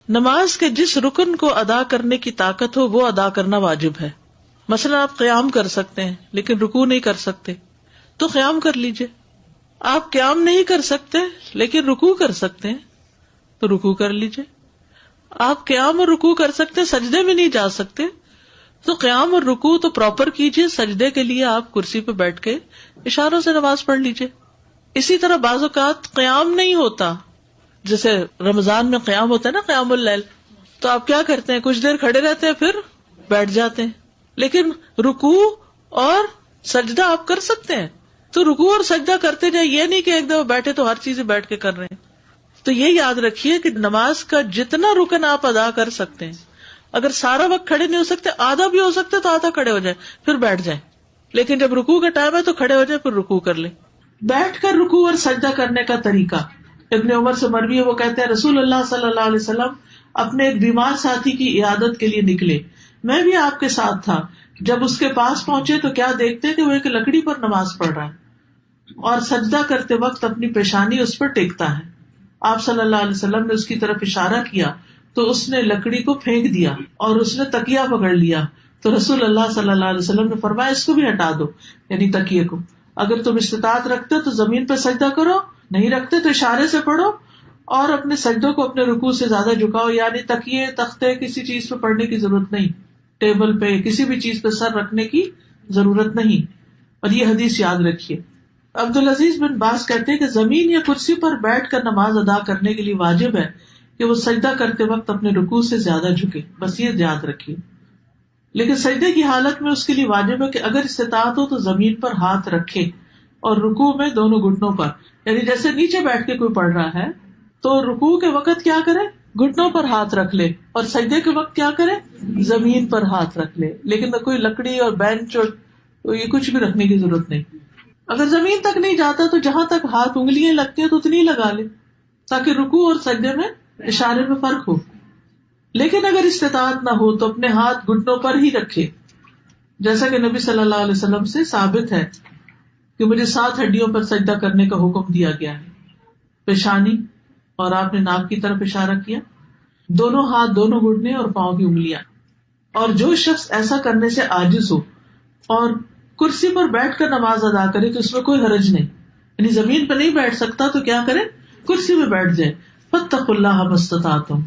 نماز کے جس رکن کو ادا کرنے کی طاقت ہو وہ ادا کرنا واجب ہے. مثلا آپ قیام کر سکتے ہیں لیکن رکوع نہیں کر سکتے تو قیام کر لیجئے. آپ قیام نہیں کر سکتے لیکن رکوع کر سکتے ہیں تو رکوع کر لیجئے. آپ قیام اور رکوع کر سکتے سجدے میں نہیں جا سکتے تو قیام اور رکوع تو پراپر کیجئے. سجدے کے لیے آپ کرسی پہ بیٹھ کے اشاروں سے نماز پڑھ لیجئے. اسی طرح بعض اوقات قیام نہیں ہوتا، جیسے رمضان میں قیام ہوتا ہے نا، قیام اللیل، تو آپ کیا کرتے ہیں، کچھ دیر کھڑے رہتے ہیں پھر بیٹھ جاتے ہیں. لیکن رکوع اور سجدہ آپ کر سکتے ہیں تو رکوع اور سجدہ کرتے جائیں، یہ نہیں کہ ایک دفعہ بیٹھے تو ہر چیز بیٹھ کے کر رہے ہیں. تو یہ یاد رکھیے کہ نماز کا جتنا رکن آپ ادا کر سکتے ہیں، اگر سارا وقت کھڑے نہیں ہو سکتے، آدھا بھی ہو سکتے تو آدھا کھڑے ہو جائیں پھر بیٹھ جائیں. لیکن جب رکوع کا ٹائم ہے تو کھڑے ہو جائیں پھر رکوع کر لیں. بیٹھ کر رکوع اور سجدہ کرنے کا طریقہ ابن عمر سے مروی ہے، وہ کہتے ہیں رسول اللہ صلی اللہ علیہ وسلم اپنے ایک بیمار ساتھی کی عیادت کے لیے نکلے، میں بھی آپ کے ساتھ تھا. جب اس کے پاس پہنچے تو کیا دیکھتے کہ وہ ایک لکڑی پر نماز پڑھ رہا ہے اور سجدہ کرتے وقت اپنی پیشانی اس پر ٹیکتا ہے. آپ صلی اللہ علیہ وسلم نے اس کی طرف اشارہ کیا تو اس نے لکڑی کو پھینک دیا اور اس نے تکیہ پکڑ لیا. تو رسول اللہ صلی اللہ علیہ وسلم نے فرمایا اس کو بھی ہٹا دو، یعنی تکیے کو. اگر تم استطاعت رکھتے تو زمین پہ سجدہ کرو، نہیں رکھتے تو اشارے سے پڑھو اور اپنے سجدوں کو اپنے رکوع سے زیادہ جھکاؤ. یعنی تکیے، تختے، کسی چیز پہ پڑھنے کی ضرورت نہیں، ٹیبل پہ کسی بھی چیز پہ سر رکھنے کی ضرورت نہیں. اور یہ حدیث یاد رکھیے. عبدالعزیز بن باز کہتے ہیں کہ زمین یا کرسی پر بیٹھ کر نماز ادا کرنے کے لیے واجب ہے کہ وہ سجدہ کرتے وقت اپنے رکوع سے زیادہ جھکے، بس یہ یاد رکھیے. لیکن سجدے کی حالت میں اس کے لیے واجب ہے کہ اگر استطاعت ہو تو زمین پر ہاتھ رکھے اور رکوع میں دونوں گھٹنوں پر، یعنی جیسے نیچے بیٹھ کے کوئی پڑھ رہا ہے تو رکوع کے وقت کیا کرے، گھٹنوں پر ہاتھ رکھ لے، اور سجدے کے وقت کیا کرے، زمین پر ہاتھ رکھ لے. لیکن کوئی لکڑی اور بینچ اور یہ کچھ بھی رکھنے کی ضرورت نہیں. اگر زمین تک نہیں جاتا تو جہاں تک ہاتھ انگلیاں لگتی ہیں تو اتنی لگا لے تاکہ رکوع اور سجدے میں اشارے میں فرق ہو. لیکن اگر استطاعت نہ ہو تو اپنے ہاتھ گھٹنوں پر ہی رکھے، جیسا کہ نبی صلی اللہ علیہ وسلم سے ثابت ہے کہ مجھے 7 ہڈیوں پر سجدہ کرنے کا حکم دیا گیا ہے. پیشانی، اور آپ نے ناک کی طرف اشارہ کیا، دونوں ہاتھ، دونوں گھٹنے اور پاؤں کی انگلیاں. اور جو شخص ایسا کرنے سے عاجز ہو اور کرسی پر بیٹھ کر نماز ادا کرے تو اس میں کوئی حرج نہیں. یعنی زمین پہ نہیں بیٹھ سکتا تو کیا کرے، کرسی میں بیٹھ جائے. فاتقوا اللہ ما استطعتم،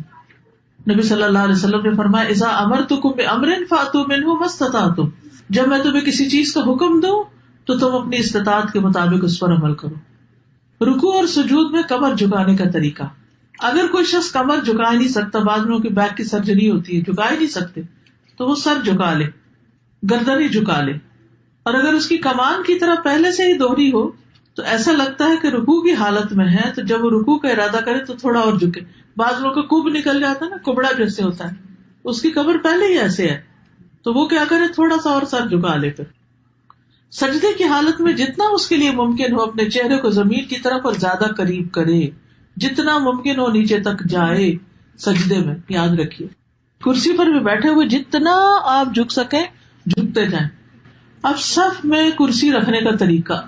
نبی صلی اللہ علیہ وسلم نے فرمایا اذا امرتکم بامر فاتوا منہ ما استطعتم، جب میں تمہیں کسی چیز کا حکم دوں تو تم اپنی استطاعت کے مطابق اس پر عمل کرو. رکوع اور سجود میں کمر جھکانے کا طریقہ. اگر کوئی شخص کمر جھکا نہیں سکتا، بعض لوگوں کی بیک کی سرجری ہوتی ہے، جھکا ہی نہیں سکتے، تو وہ سر جھکا لے، گردن ہی جھکا لے. اور اگر اس کی کمان کی طرح پہلے سے ہی دوہری ہو تو ایسا لگتا ہے کہ رکوع کی حالت میں ہے تو جب وہ رکوع کا ارادہ کرے تو تھوڑا اور جھکے. بعض لوگوں کا کب نکل جاتا ہے نا، کبڑا جیسے ہوتا ہے، اس کی کمر پہلے ہی ایسے ہے تو وہ کیا کرے، تھوڑا سا اور سر جھکا لے. پھر سجدے کی حالت میں جتنا اس کے لیے ممکن ہو اپنے چہرے کو زمین کی طرف اور زیادہ قریب کرے، جتنا ممکن ہو نیچے تک جائے سجدے میں. یاد رکھیے کرسی پر بھی بیٹھے ہوئے جتنا آپ جھک سکیں جھکتے جائیں. اب صف میں کرسی رکھنے کا طریقہ.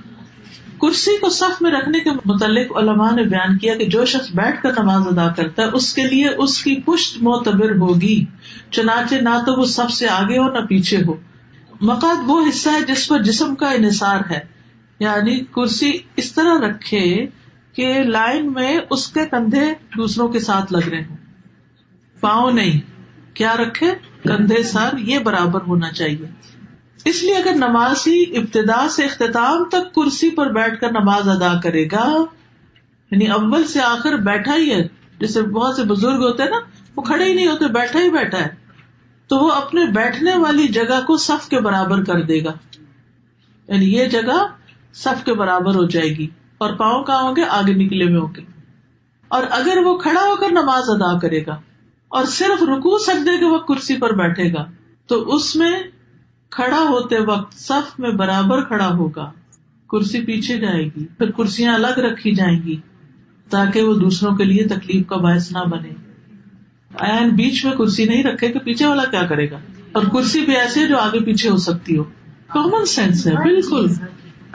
کرسی کو صف میں رکھنے کے متعلق علماء نے بیان کیا کہ جو شخص بیٹھ کر نماز ادا کرتا ہے اس کے لیے اس کی پشت معتبر ہوگی، چنانچہ نہ تو وہ صف سے آگے ہو نہ پیچھے ہو. مقعد وہ حصہ ہے جس پر جسم کا انحصار ہے، یعنی کرسی اس طرح رکھے کہ لائن میں اس کے کندھے دوسروں کے ساتھ لگ رہے ہوں، پاؤں نہیں. کیا رکھے، کندھے، سر یہ برابر ہونا چاہیے. اس لیے اگر نمازی ابتدا سے اختتام تک کرسی پر بیٹھ کر نماز ادا کرے گا، یعنی اول سے آخر بیٹھا ہی ہے، جیسے بہت سے بزرگ ہوتے ہیں نا، وہ کھڑے ہی نہیں ہوتے، بیٹھا ہی بیٹھا ہے، تو وہ اپنے بیٹھنے والی جگہ کو صف کے برابر کر دے گا. یعنی یہ جگہ صف کے برابر ہو جائے گی اور پاؤں کہاں ہوں گے، آگے نکلے ہوئے ہوں گے. اور اگر وہ کھڑا ہو کر نماز ادا کرے گا اور صرف رکوع سجدے کے وقت کرسی پر بیٹھے گا تو اس میں کھڑا ہوتے وقت صف میں برابر کھڑا ہوگا، کرسی پیچھے جائے گی، پھر کرسیاں الگ رکھی جائیں گی تاکہ وہ دوسروں کے لیے تکلیف کا باعث نہ بنے. عین بیچ میں کرسی نہیں رکھے کہ پیچھے والا کیا کرے گا، اور کرسی بھی ایسے جو آگے پیچھے ہو سکتی ہو. کامن سینس ہے بالکل.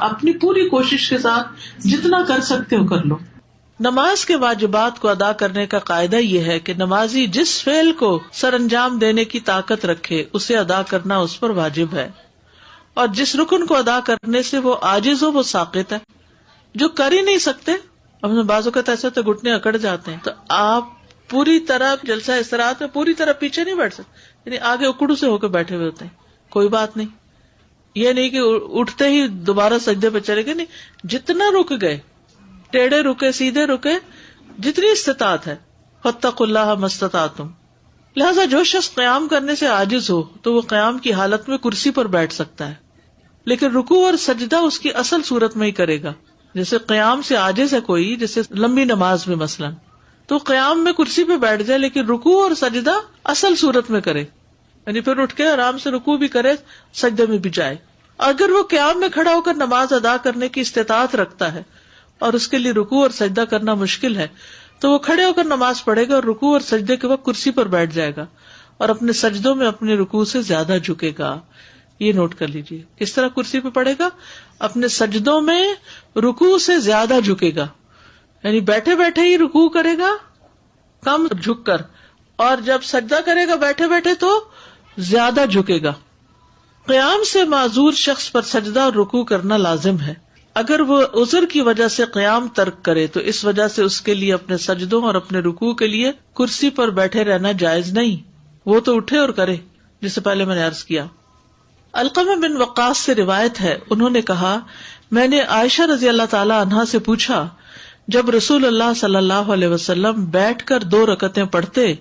اپنی پوری کوشش کے ساتھ جتنا کر سکتے ہو کر لو. نماز کے واجبات کو ادا کرنے کا قاعدہ یہ ہے کہ نمازی جس فعل کو سر انجام دینے کی طاقت رکھے اسے ادا کرنا اس پر واجب ہے، اور جس رکن کو ادا کرنے سے وہ عاجز ہو وہ ساقط ہے۔ جو کر ہی نہیں سکتے، ہم بعض اوقات ایسے تو گھٹنے اکڑ جاتے ہیں، تو آپ پوری طرح جلسہ استراحت میں پوری طرح پیچھے نہیں بیٹھ سکتے، یعنی آگے اکڑو سے ہو کے بیٹھے ہوئے ہوتے ہیں، کوئی بات نہیں، یہ نہیں کہ اٹھتے ہی دوبارہ سجدے پہ چلے گئے، نہیں، جتنا رک گئے، ٹیڑھے رکے سیدھے رکے، جتنی استطاعت ہے، فاتقوا اللہ ما استطعتم۔ لہذا جو شخص قیام کرنے سے عاجز ہو تو وہ قیام کی حالت میں کرسی پر بیٹھ سکتا ہے، لیکن رکوع اور سجدہ اس کی اصل صورت میں ہی کرے گا۔ جیسے قیام سے عاجز ہے کوئی، جیسے لمبی نماز میں مثلاً، تو قیام میں کرسی پہ بیٹھ جائے، لیکن رکوع اور سجدہ اصل صورت میں کرے، یعنی پھر اٹھ کے آرام سے رکوع بھی کرے، سجدے میں بھی جائے۔ اگر وہ قیام میں کھڑا ہو کر نماز ادا کرنے کی استطاعت رکھتا ہے اور اس کے لیے رکوع اور سجدہ کرنا مشکل ہے تو وہ کھڑے ہو کر نماز پڑھے گا اور رکوع اور سجدے کے وقت کرسی پر بیٹھ جائے گا اور اپنے سجدوں میں اپنے رکوع سے زیادہ جھکے گا۔ یہ نوٹ کر لیجیے، کس طرح کرسی پہ پڑھے گا؟ اپنے سجدوں میں رکوع سے زیادہ جھکے گا، یعنی بیٹھے بیٹھے ہی رکوع کرے گا کم جھک کر، اور جب سجدہ کرے گا بیٹھے بیٹھے تو زیادہ جھکے گا۔ قیام سے معذور شخص پر سجدہ اور رکوع کرنا لازم ہے۔ اگر وہ عذر کی وجہ سے قیام ترک کرے تو اس وجہ سے اس کے لیے اپنے سجدوں اور اپنے رکوع کے لیے کرسی پر بیٹھے رہنا جائز نہیں، وہ تو اٹھے اور کرے، جسے پہلے میں نے عرض کیا۔ علقمہ بن وقاص سے روایت ہے، انہوں نے کہا، میں نے عائشہ رضی اللہ تعالی عنہا سے پوچھا، جب رسول اللہ صلی اللہ علیہ وسلم بیٹھ کر 2 رکعتیں پڑھتے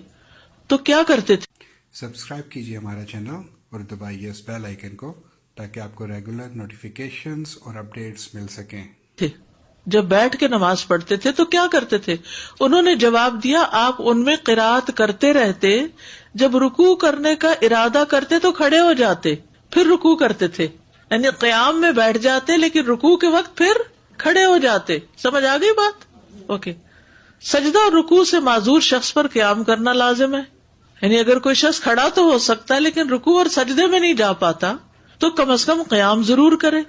تو کیا کرتے تھے؟ سبسکرائب کیجیے ہمارا چینل اور دبائیے اس بیل آئیکن کو تاکہ آپ کو ریگولر نوٹیفیکیشنز اور اپڈیٹس مل سکیں۔ جب بیٹھ کے نماز پڑھتے تھے تو کیا کرتے تھے؟ انہوں نے جواب دیا، آپ ان میں قرات کرتے رہتے، جب رکوع کرنے کا ارادہ کرتے تو کھڑے ہو جاتے، پھر رکوع کرتے تھے، یعنی قیام میں بیٹھ جاتے لیکن رکوع کے وقت پھر کھڑے ہو جاتے۔ سمجھ آ گئی بات؟ اوکے۔ سجدہ اور رکوع سے معذور شخص پر قیام کرنا لازم ہے، یعنی اگر کوئی شخص کھڑا تو ہو سکتا ہے لیکن رکوع اور سجدے میں نہیں جا پاتا تو کم از کم قیام ضرور کرے۔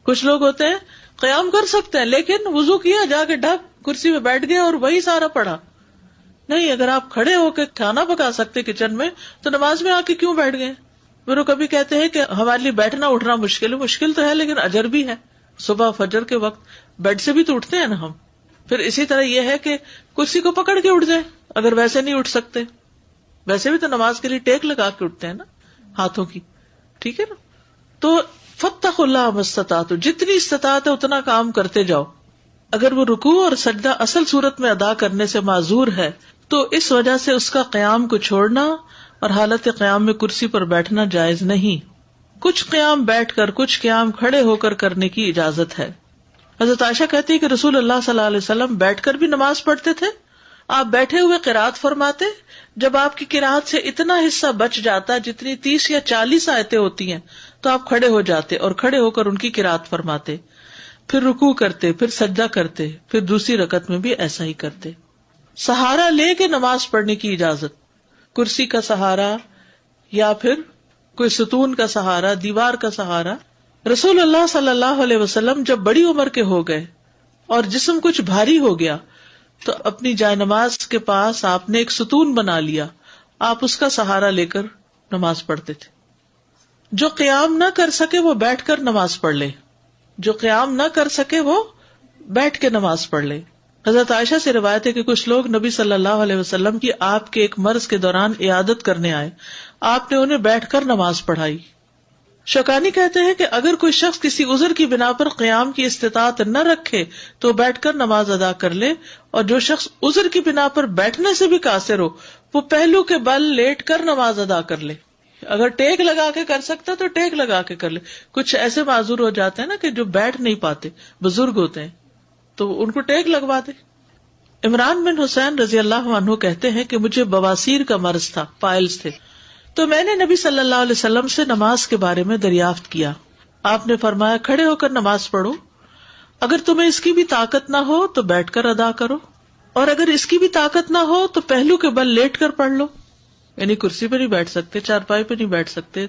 کچھ لوگ ہوتے ہیں قیام کر سکتے ہیں لیکن وضو کیا، جا کے ڈھک کرسی میں بیٹھ گئے اور وہی سارا پڑھا۔ نہیں، اگر آپ کھڑے ہو کے کھانا پکا سکتے کچن میں تو نماز میں آ کے کیوں بیٹھ گئے؟ پھر وہ کبھی کہتے ہیں کہ ہمارے لیے بیٹھنا اٹھنا مشکل تو ہے لیکن اجر بھی ہے۔ صبح فجر کے وقت بیڈ سے بھی تو اٹھتے ہیں نا ہم۔ پھر اسی طرح یہ ہے کہ کرسی کو پکڑ کے اٹھ جائیں اگر ویسے نہیں اٹھ سکتے، ویسے بھی تو نماز کے لیے ٹیک لگا کے اٹھتے ہیں نا ہاتھوں کی، ٹھیک ہے نا؟ تو فاتقوا اللہ ما استطعتم، جتنی استطاعت ہے اتنا کام کرتے جاؤ۔ اگر وہ رکوع اور سجدہ اصل صورت میں ادا کرنے سے معذور ہے تو اس وجہ سے اس کا قیام کو چھوڑنا اور حالت قیام میں کرسی پر بیٹھنا جائز نہیں۔ کچھ قیام بیٹھ کر، کچھ قیام کھڑے ہو کر کرنے کی اجازت ہے۔ حضرت عائشہ کہتی ہے کہ رسول اللہ صلی اللہ علیہ وسلم بیٹھ کر بھی نماز پڑھتے تھے، آپ بیٹھے ہوئے قرات فرماتے، جب آپ کی قرات سے اتنا حصہ بچ جاتا جتنی 30 یا 40 آیتیں ہوتی ہیں تو آپ کھڑے ہو جاتے اور کھڑے ہو کر ان کی قرات فرماتے، پھر رکوع کرتے، پھر سجدہ کرتے، پھر دوسری رکعت میں بھی ایسا ہی کرتے۔ سہارا لے کے نماز پڑھنے کی اجازت، کرسی کا سہارا یا پھر کوئی ستون کا سہارا، دیوار کا سہارا۔ رسول اللہ صلی اللہ علیہ وسلم جب بڑی عمر کے ہو گئے اور جسم کچھ بھاری ہو گیا تو اپنی جائے نماز کے پاس آپ نے ایک ستون بنا لیا، آپ اس کا سہارا لے کر نماز پڑھتے تھے۔ جو قیام نہ کر سکے وہ بیٹھ کر نماز پڑھ لے، جو قیام نہ کر سکے وہ بیٹھ کے نماز پڑھ لے۔ حضرت عائشہ سے روایت ہے کہ کچھ لوگ نبی صلی اللہ علیہ وسلم کی آپ کے ایک مرض کے دوران عیادت کرنے آئے، آپ نے انہیں بیٹھ کر نماز پڑھائی۔ شوکانی کہتے ہیں کہ اگر کوئی شخص کسی عذر کی بنا پر قیام کی استطاعت نہ رکھے تو بیٹھ کر نماز ادا کر لے، اور جو شخص عذر کی بنا پر بیٹھنے سے بھی قاصر ہو وہ پہلو کے بل لیٹ کر نماز ادا کر لے۔ اگر ٹیک لگا کے کر سکتا تو ٹیک لگا کے کر لے۔ کچھ ایسے معذور ہو جاتے ہیں نا کہ جو بیٹھ نہیں پاتے، بزرگ ہوتے ہیں، تو ان کو ٹیک لگوا دے۔ عمران بن حسین رضی اللہ عنہ کہتے ہیں کہ مجھے بواسیر کا مرض تھا، پائلز تھے، تو میں نے نبی صلی اللہ علیہ وسلم سے نماز کے بارے میں دریافت کیا۔ آپ نے فرمایا، کھڑے ہو کر نماز پڑھو، اگر تمہیں اس کی بھی طاقت نہ ہو تو بیٹھ کر ادا کرو، اور اگر اس کی بھی طاقت نہ ہو تو پہلو کے بل لیٹ کر پڑھ لو، یعنی کرسی پہ نہیں بیٹھ سکتے، چارپائی پہ نہیں بیٹھ سکتے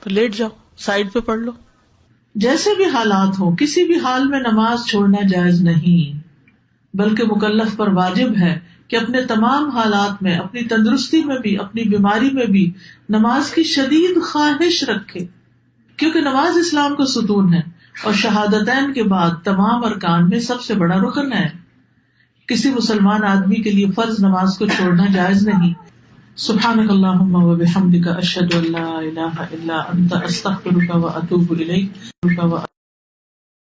تو لیٹ جاؤ، سائڈ پہ پڑھ لو۔ جیسے بھی حالات ہوں، کسی بھی حال میں نماز چھوڑنا جائز نہیں۔ بلکہ مکلف پر واجب ہے کہ اپنے تمام حالات میں، اپنی تندرستی میں بھی، اپنی بیماری میں بھی نماز کی شدید خواہش رکھے، کیونکہ نماز اسلام کا ستون ہے اور شہادتین کے بعد تمام ارکان میں سب سے بڑا رکن ہے. کسی مسلمان آدمی کے لیے فرض نماز کو چھوڑنا جائز نہیں. سبحانک اللہم و بحمدک، اشہد ان لا الہ الا انت، استغفرک و اتوب الیک.